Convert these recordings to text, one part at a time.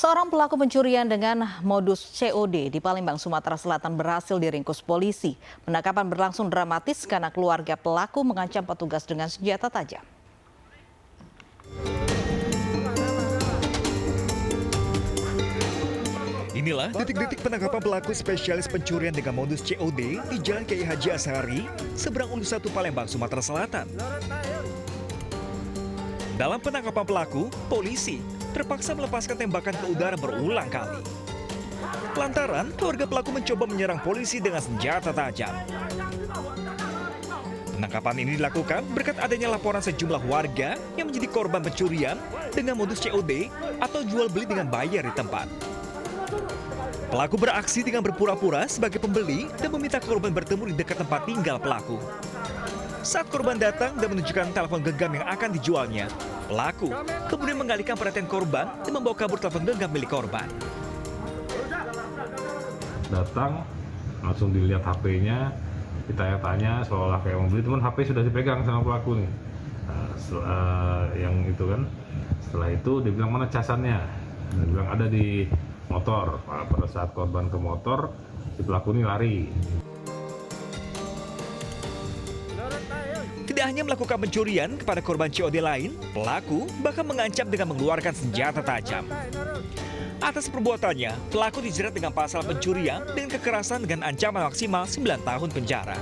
Seorang pelaku pencurian dengan modus COD di Palembang, Sumatera Selatan berhasil diringkus polisi. Penangkapan berlangsung dramatis karena keluarga pelaku mengancam petugas dengan senjata tajam. Inilah detik-detik penangkapan pelaku spesialis pencurian dengan modus COD di Jalan Kiai Haji Ashari, seberang Ulu 1 Palembang, Sumatera Selatan. Dalam penangkapan pelaku, polisi terpaksa melepaskan tembakan ke udara berulang kali. Lantaran keluarga pelaku mencoba menyerang polisi dengan senjata tajam. Penangkapan ini dilakukan berkat adanya laporan sejumlah warga yang menjadi korban pencurian dengan modus COD atau jual beli dengan bayar di tempat. Pelaku beraksi dengan berpura-pura sebagai pembeli dan meminta korban bertemu di dekat tempat tinggal pelaku. Saat korban datang dan menunjukkan telepon genggam yang akan dijualnya, pelaku kemudian mengalihkan perhatian korban dan membawa kabur telepon genggam milik korban. Datang, langsung dilihat HP-nya, ditanya-tanya seolah kayak membeli, teman HP sudah dipegang sama pelaku nih. Yang itu kan, setelah itu dia bilang mana casannya, dia bilang ada di motor. Pada saat korban ke motor, si pelaku ini lari. Tidak hanya melakukan pencurian kepada korban COD lain, pelaku bahkan mengancam dengan mengeluarkan senjata tajam. Atas perbuatannya, pelaku dijerat dengan pasal pencurian dengan kekerasan dengan ancaman maksimal 9 tahun penjara.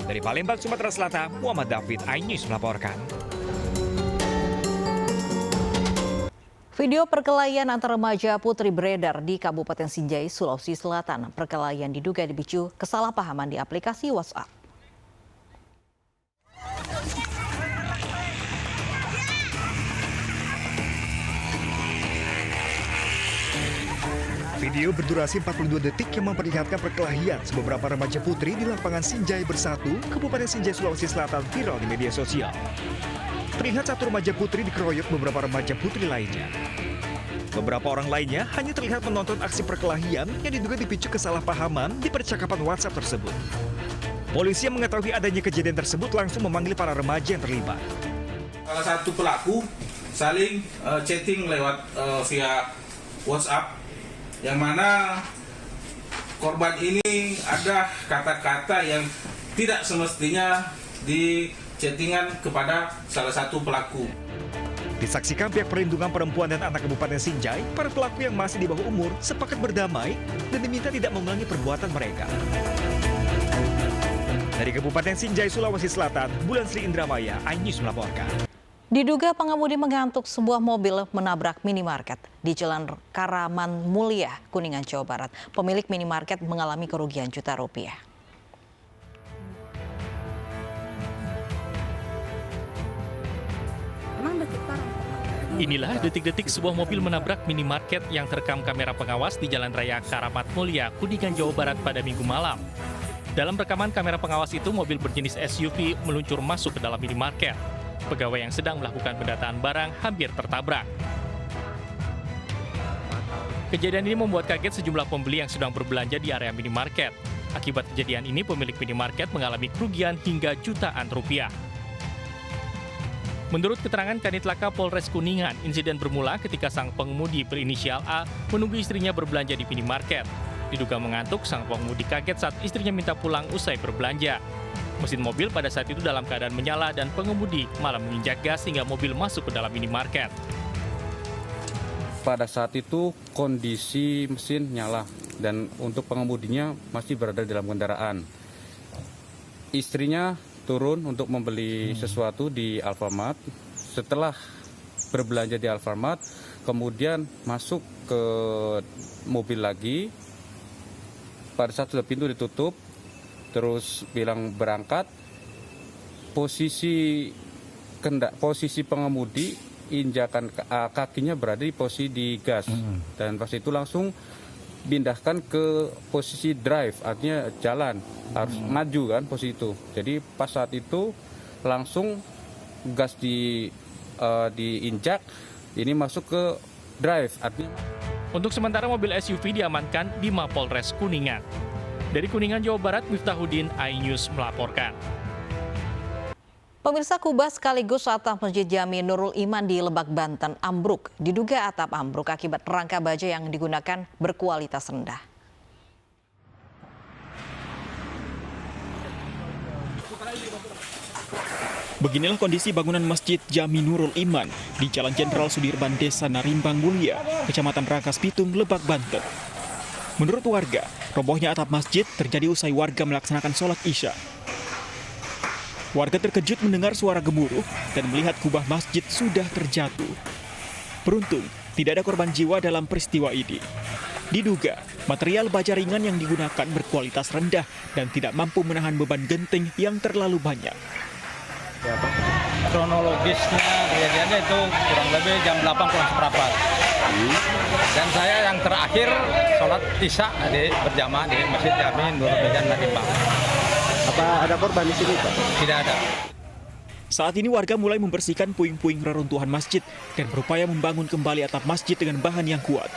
Dari Palembang, Sumatera Selatan, Muhammad David, iNews melaporkan. Video perkelahian antara remaja putri beredar di Kabupaten Sinjai, Sulawesi Selatan. Perkelahian diduga dipicu kesalahpahaman di aplikasi WhatsApp. Video berdurasi 42 detik yang memperlihatkan perkelahian beberapa remaja putri di lapangan Sinjai Bersatu, Kabupaten Sinjai, Sulawesi Selatan viral di media sosial. Terlihat satu remaja putri dikeroyok beberapa remaja putri lainnya. Beberapa orang lainnya hanya terlihat menonton aksi perkelahian yang diduga dipicu kesalahpahaman di percakapan WhatsApp tersebut. Polisi yang mengetahui adanya kejadian tersebut langsung memanggil para remaja yang terlibat. Salah satu pelaku saling chatting lewat via WhatsApp, yang mana korban ini ada kata-kata yang tidak semestinya di chattingan kepada salah satu pelaku. Disaksikan pihak perlindungan perempuan dan anak Kabupaten Sinjai, para pelaku yang masih di bawah umur sepakat berdamai dan diminta tidak mengulangi perbuatan mereka. Dari Kabupaten Sinjai, Sulawesi Selatan, Bulan Sri Indramaya, iNews melaporkan. Diduga pengemudi mengantuk, sebuah mobil menabrak minimarket di Jalan Karaman Mulia, Kuningan, Jawa Barat. Pemilik minimarket mengalami kerugian juta rupiah. Inilah detik-detik sebuah mobil menabrak minimarket yang terekam kamera pengawas di Jalan Raya Karamat Mulia, Kuningan, Jawa Barat pada Minggu malam. Dalam rekaman kamera pengawas itu, mobil berjenis SUV meluncur masuk ke dalam minimarket. Pegawai yang sedang melakukan pendataan barang hampir tertabrak. Kejadian ini membuat kaget sejumlah pembeli yang sedang berbelanja di area minimarket. Akibat kejadian ini, pemilik minimarket mengalami kerugian hingga jutaan rupiah. Menurut keterangan Kanit Laka Polres Kuningan, insiden bermula ketika sang pengemudi berinisial A menunggu istrinya berbelanja di minimarket. Diduga mengantuk, sang pengemudi kaget saat istrinya minta pulang usai berbelanja. Mesin mobil pada saat itu dalam keadaan menyala dan pengemudi malah menginjak gas hingga mobil masuk ke dalam minimarket. Pada saat itu kondisi mesin nyala dan untuk pengemudinya masih berada dalam kendaraan. Istrinya turun untuk membeli sesuatu di Alfamart. Setelah berbelanja di Alfamart, kemudian masuk ke mobil lagi. Pada saat sudah pintu ditutup, terus bilang berangkat. Posisi pengemudi injakan kakinya berada di posisi di gas, dan pas itu langsung pindahkan ke posisi drive, artinya jalan, harus maju kan posisi itu. Jadi pas saat itu langsung gas diinjak, ini masuk ke drive, artinya. Untuk sementara mobil SUV diamankan di Mapolres Kuningan. Dari Kuningan, Jawa Barat, Miftahudin, iNews melaporkan. Pemirsa, kubah sekaligus atap Masjid Jami Nurul Iman di Lebak, Banten ambruk. Diduga atap ambruk akibat rangka baja yang digunakan berkualitas rendah. Beginilah kondisi bangunan Masjid Jami Nurul Iman di Jalan Jenderal Sudirman, Desa Narimbang Mulia, Kecamatan Rangkas Bitung, Lebak, Banten. Menurut warga, robohnya atap masjid terjadi usai warga melaksanakan sholat Isya. Warga terkejut mendengar suara gemuruh dan melihat kubah masjid sudah terjatuh. Beruntung, tidak ada korban jiwa dalam peristiwa ini. Diduga, material baja ringan yang digunakan berkualitas rendah dan tidak mampu menahan beban genting yang terlalu banyak. Kronologisnya kejadiannya itu kurang lebih jam 8 kurang seperempat. Dan saya yang terakhir sholat Isya berjamaah di Masjid Jami Nurul Iman Narimbang. Apa ada korban di sini, Pak? Tidak ada. Saat ini warga mulai membersihkan puing-puing reruntuhan masjid dan berupaya membangun kembali atap masjid dengan bahan yang kuat.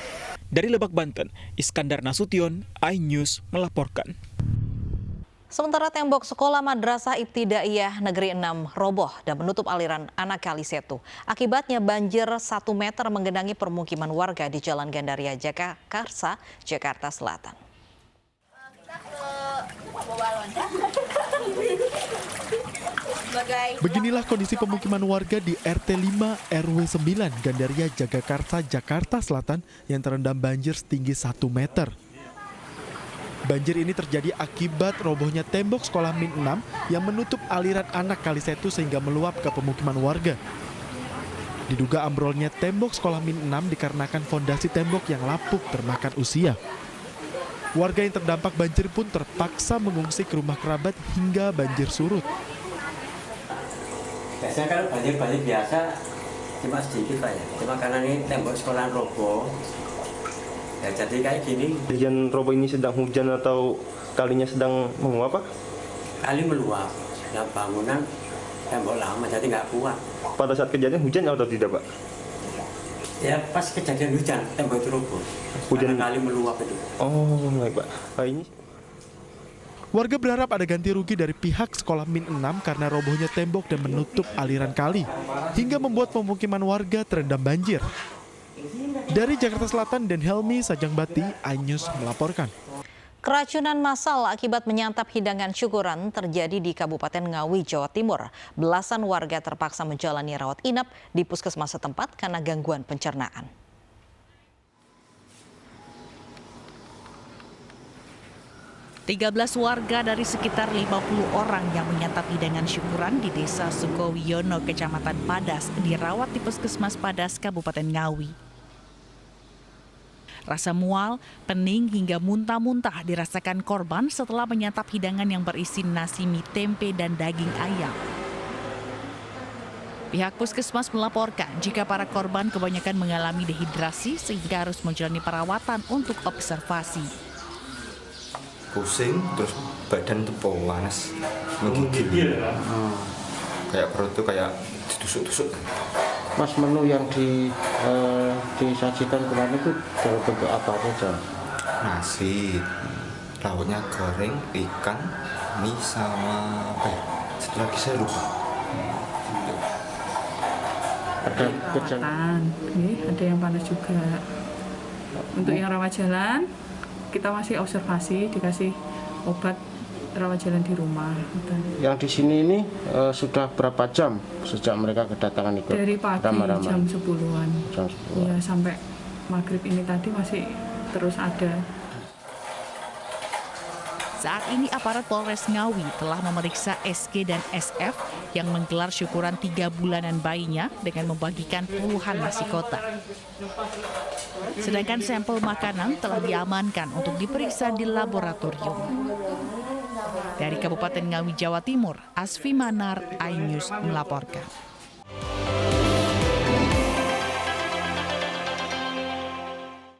Dari Lebak, Banten, Iskandar Nasution, iNews melaporkan. Sementara tembok sekolah Madrasah Ibtidaiyah Negeri 6 roboh dan menutup aliran anak Kali Setu. Akibatnya banjir 1 meter menggenangi permukiman warga di Jalan Gandaria Jagakarsa, Jakarta Selatan. Beginilah kondisi pemukiman warga di RT 5 RW 9 Gandaria Jagakarsa, Jakarta Selatan yang terendam banjir setinggi 1 meter. Banjir ini terjadi akibat robohnya tembok sekolah Min 6 yang menutup aliran anak Kali Setu sehingga meluap ke pemukiman warga. Diduga ambrolnya tembok sekolah Min 6 dikarenakan fondasi tembok yang lapuk termakan usia. Warga yang terdampak banjir pun terpaksa mengungsi ke rumah kerabat hingga banjir surut. Biasanya kalau banjir biasa cuma sedikit, Pak ya. Cuma karena ini tembok sekolah roboh, ya jadi kayak gini. Kejadian roboh ini sedang hujan atau kalinya sedang menguap, Pak? Kali meluap, ya bangunan tembok lama jadi nggak kuat. Pada saat kejadian hujan atau tidak, Pak? Ya pas kejadian hujan, tembok itu roboh. Hujan kali meluap itu. Oh, baik, Pak. Ini Warga berharap ada ganti rugi dari pihak sekolah Min 6 karena robohnya tembok dan menutup aliran kali, hingga membuat pemukiman warga terendam banjir. Dari Jakarta Selatan dan Helmi Sajangbati, iNews melaporkan. Keracunan massal akibat menyantap hidangan syukuran terjadi di Kabupaten Ngawi, Jawa Timur. Belasan warga terpaksa menjalani rawat inap di puskesmas setempat karena gangguan pencernaan. 13 warga dari sekitar 50 orang yang menyantap hidangan syukuran di Desa Sukowiono, Kecamatan Padas, dirawat di Puskesmas Padas, Kabupaten Ngawi. Rasa mual, pening hingga muntah-muntah dirasakan korban setelah menyantap hidangan yang berisi nasi mie tempe dan daging ayam. Pihak puskesmas melaporkan jika para korban kebanyakan mengalami dehidrasi sehingga harus menjalani perawatan untuk observasi. Pusing, terus badan tuh panas, menggigil. Kayak perut tuh kayak ditusuk-tusuk. Mas, menu yang disajikan kemarin itu dalam bentuk apa saja? Nasi, lauknya goreng, ikan, mie sama apa ya? Satu lagi saya lupa. Ada perawatan, ada yang panas juga. Untuk yang rawat jalan, kita masih observasi, dikasih obat rawat jalan di rumah. Yang di sini ini sudah berapa jam sejak mereka kedatangan ikut? Dari pagi ramah-ramah. jam 10-an. Jam 10-an. Ya, sampai maghrib ini tadi masih terus ada. Saat ini aparat Polres Ngawi telah memeriksa SG dan SF yang menggelar syukuran 3 bulanan bayinya dengan membagikan puluhan nasi kotak. Sedangkan sampel makanan telah diamankan untuk diperiksa di laboratorium. Dari Kabupaten Ngawi, Jawa Timur, Asfi Manar, iNews melaporkan.